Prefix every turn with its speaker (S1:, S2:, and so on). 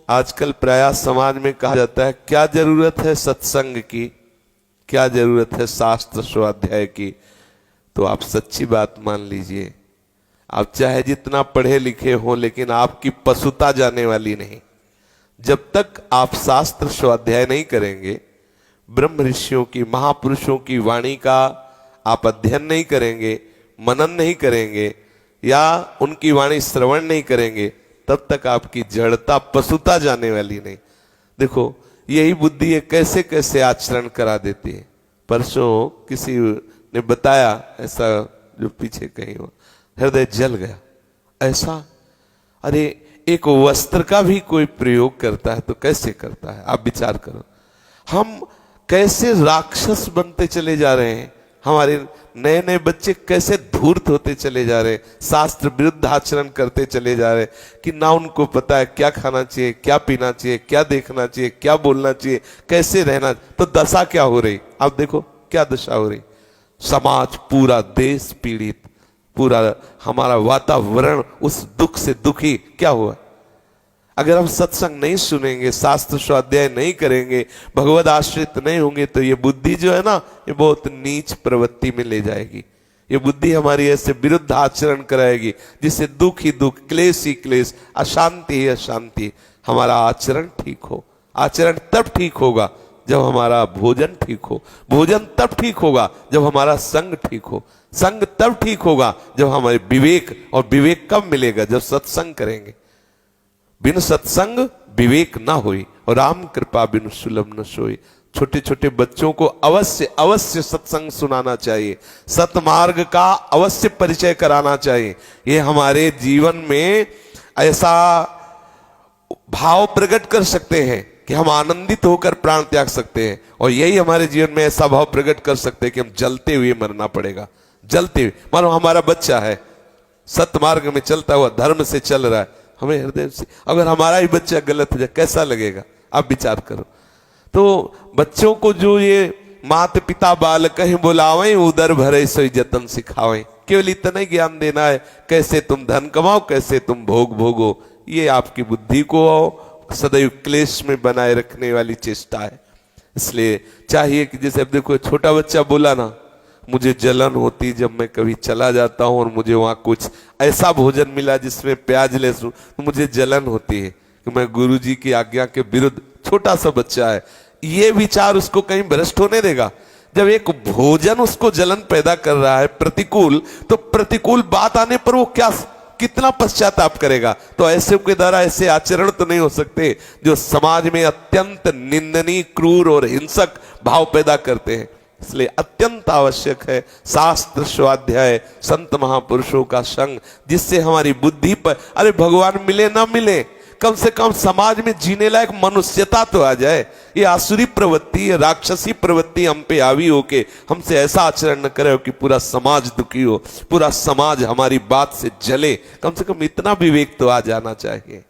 S1: आजकल प्रायः समाज में कहा जाता है क्या जरूरत है सत्संग की, क्या जरूरत है शास्त्र स्वाध्याय की। तो आप सच्ची बात मान लीजिए, आप चाहे जितना पढ़े लिखे हो लेकिन आपकी पशुता जाने वाली नहीं। जब तक आप शास्त्र स्वाध्याय नहीं करेंगे, ब्रह्म ऋषियों की महापुरुषों की वाणी का आप अध्ययन नहीं करेंगे, मनन नहीं करेंगे या उनकी वाणी श्रवण नहीं करेंगे, तब तक आपकी जड़ता पशुता जाने वाली नहीं। देखो यही बुद्धि है कैसे कैसे आचरण करा देती है। परसों किसी ने बताया ऐसा, जो पीछे कहीं हो, हृदय जल गया ऐसा। अरे एक वस्त्र का भी कोई प्रयोग करता है तो कैसे करता है, आप विचार करो। हम कैसे राक्षस बनते चले जा रहे हैं, हमारे नए नए बच्चे कैसे धूर्त होते चले जा रहे हैं, शास्त्र विरुद्ध आचरण करते चले जा रहे हैं कि ना उनको पता है क्या खाना चाहिए, क्या पीना चाहिए, क्या देखना चाहिए, क्या बोलना चाहिए, कैसे रहना। तो दशा क्या हो रही, आप देखो क्या दशा हो रही। समाज, पूरा देश पीड़ित, पूरा हमारा वातावरण उस दुख से दुखी क्या हुआ। अगर हम सत्संग नहीं सुनेंगे, शास्त्र स्वाध्याय नहीं करेंगे, भगवद आश्रित नहीं होंगे, तो ये बुद्धि जो है ना, ये बहुत नीच प्रवृत्ति में ले जाएगी। ये बुद्धि हमारी ऐसे विरुद्ध आचरण कराएगी जिससे दुख ही दुख, क्लेश ही क्लेश, अशांति ही अशांति। हमारा आचरण ठीक हो। आचरण तब ठीक होगा जब हमारा भोजन ठीक हो। भोजन तब ठीक होगा जब हमारा संग ठीक हो। संग तब ठीक होगा जब हमारे विवेक, और विवेक कब मिलेगा, जब सत्संग करेंगे। बिन सत्संग विवेक ना होई, और राम कृपा बिन सुलभ न सोई। छोटे छोटे बच्चों को अवश्य अवश्य सत्संग सुनाना चाहिए, सतमार्ग का अवश्य परिचय कराना चाहिए। ये हमारे जीवन में ऐसा भाव प्रकट कर सकते हैं कि हम आनंदित होकर प्राण त्याग सकते हैं, और यही हमारे जीवन में ऐसा भाव प्रकट कर सकते हैं कि हम जलते हुए मरना पड़ेगा। जलते हुए, मानो हमारा बच्चा है, सतमार्ग में चलता हुआ, धर्म से चल रहा है, हमें हृदय से, अगर हमारा ही बच्चा गलत हो जाए कैसा लगेगा, आप विचार करो। तो बच्चों को जो ये माता पिता बाल कहीं बुलावें, उदर भरे सोई जतन सिखावें, केवल इतना ही ज्ञान देना है कैसे तुम धन कमाओ, कैसे तुम भोग भोगो। ये आपकी बुद्धि को सदैव क्लेश में बनाए रखने वाली चेष्टा है। इसलिए चाहिए कि जैसे अब देखो छोटा बच्चा बोला ना, मुझे जलन होती जब मैं कभी चला जाता हूं और मुझे वहां कुछ ऐसा भोजन मिला जिसमें प्याज लहसुन, तो मुझे जलन होती है कि मैं गुरुजी की आज्ञा के विरुद्ध। छोटा सा बच्चा है, ये विचार उसको कहीं भ्रष्ट होने देगा। जब एक भोजन उसको जलन पैदा कर रहा है प्रतिकूल, तो प्रतिकूल बात आने पर वो क्या, कितना पश्चाताप करेगा। तो ऐसे के द्वारा ऐसे आचरण तो नहीं हो सकते जो समाज में अत्यंत निंदनीय, क्रूर और हिंसक भाव पैदा करते हैं। इसलिए अत्यंत आवश्यक है शास्त्र स्वाध्याय, संत महापुरुषों का संग, जिससे हमारी बुद्धि पर, अरे भगवान मिले ना मिले, कम से कम समाज में जीने लायक मनुष्यता तो आ जाए। ये आसुरी प्रवृत्ति, ये राक्षसी प्रवृत्ति हम पे हावी होके हमसे ऐसा आचरण न करे कि पूरा समाज दुखी हो, पूरा समाज हमारी बात से जले। कम से कम इतना विवेक तो आ जाना चाहिए।